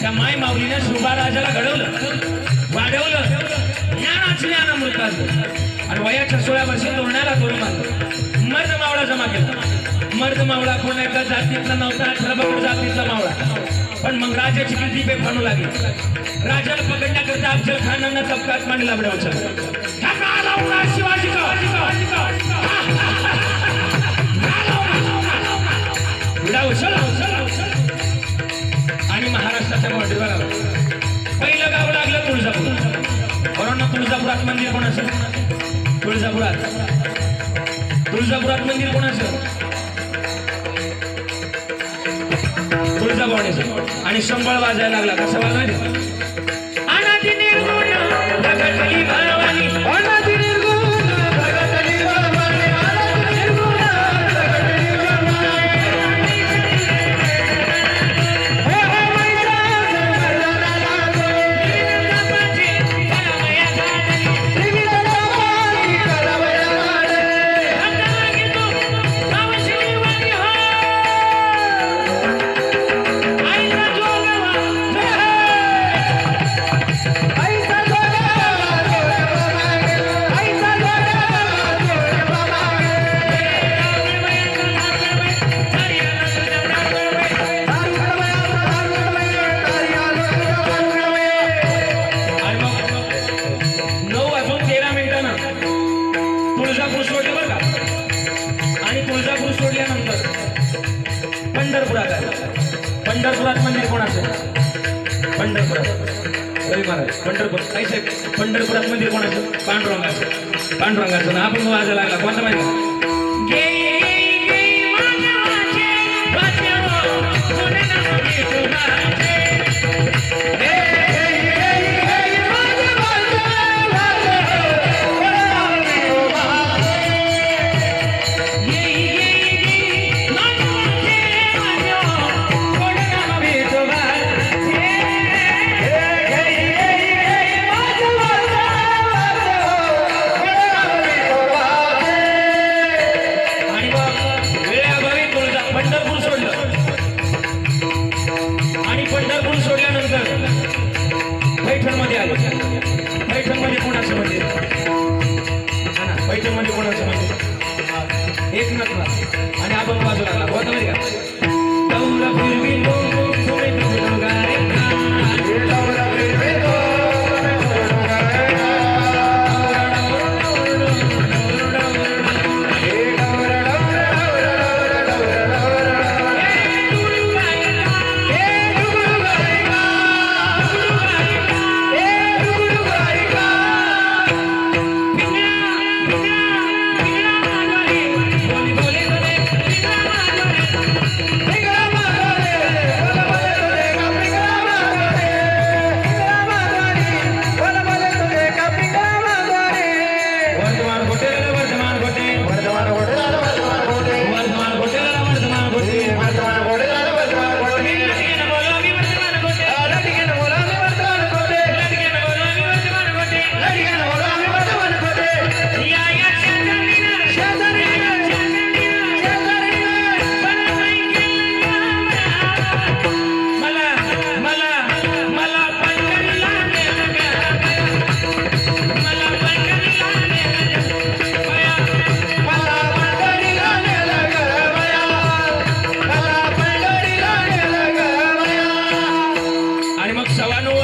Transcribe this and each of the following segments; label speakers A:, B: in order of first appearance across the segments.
A: त्या माय माऊलीने शुभा राजाला घडवलं, वाढवलं, ज्ञानाचं ज्ञानामृताचं आणि वयाच्या 16 वर्षी तोरण्याला तोरण मारलं. मर्द मावळा जमा केला. मर्द मावळा कोण एका जातीतला नव्हता, ठरबकड जातीतला मावळा. पण मग राजाची किती बेफानू लागली. राजाला पकडण्याकरता अफजल खानानं तबकात मांडला बडवचा. शिवाजी आणि महाराष्ट्राच्या बॉर्डरवर आला. पहिलं गाव लागलं तुळजापूर. बरोबर, तुळजापुरात मंदिर कोणाचं? तुळजापुरात मंदिर कोणाचं? तुळजाभवानीचं. आणि संबळ वाजायला लागला. कसा वाजवायचा? अनादी निर्गुण भगतली भवानी, अनादी निर्गुण भगतली भवानी, अनादी निर्गुण भगतली भवानी. हो हो मैत्रा सर्वजनाला विविध कलमया गाणी, विविध कलमया गाणी. हक्काला घेतो गावश्री वाणी हो. आईचा जोगवा आईचा तुळजापूर सोडलं बरं का. आणि तुळजापूर सोडल्यानंतर पंढरपुरात आलं. पंढरपुरात मंदिर कोणाचं? पंढरपुरात रवी महाराज. पंढरपूर काही साहेब, पंढरपुरात मंदिर कोणाचं? पांडुरंगाचं. पांडुरंगाचं ना आपण वाजायला लागला. कोणता माहिती? पंढरपूर सोडलं आणि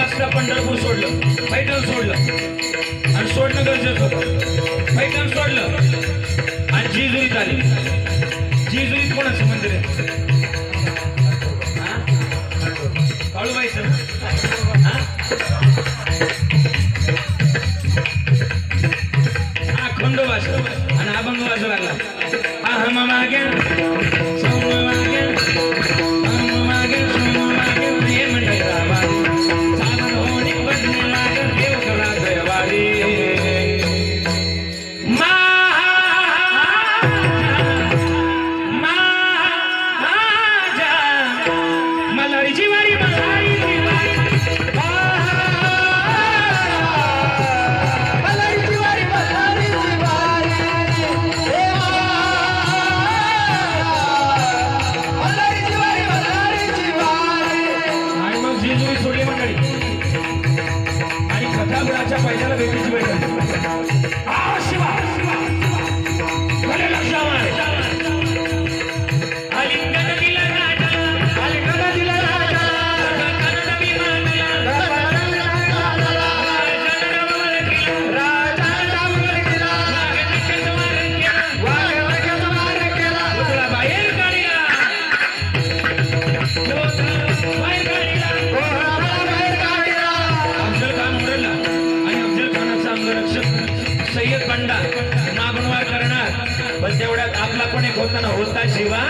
A: वाजता पंढरपूर सोडलं, पैठण सोडलं आणि सोडणं गरजेचं होतं. पैठण सोडलं आणि जेजुरीत आली. जेजुरीत कोणाचं मंदिर आहे? काळूबाईचं ना? हा खंडोबाचं आणि अभंग वाजू लागला. अहम मागे सोम मागे अहम मागे सोम मागे प्रेम निरावारी सावन होणी बदने लाग देव कला दयवारी मल्हारीची वारी मल्हारीची वारी आणि मग जेजुरी सोडली मंडळी आणि कथागुराच्या पैशाला भेटीची वेळ झाली. आ शिवा भले आलिंगन दिलं राजा आलिंगन दिलं राजा कनड विमानला राजा डावल केला वाघाचा वार केला पुतळा बाहेर काढला बाहेर काढला अफजल खान उडला आणि अफजल खानाचा अंगरक्षक सय्यद बंडा मागून वार करणार. पण तेवढ्यात आपला पण एक होता ना, होता शिवा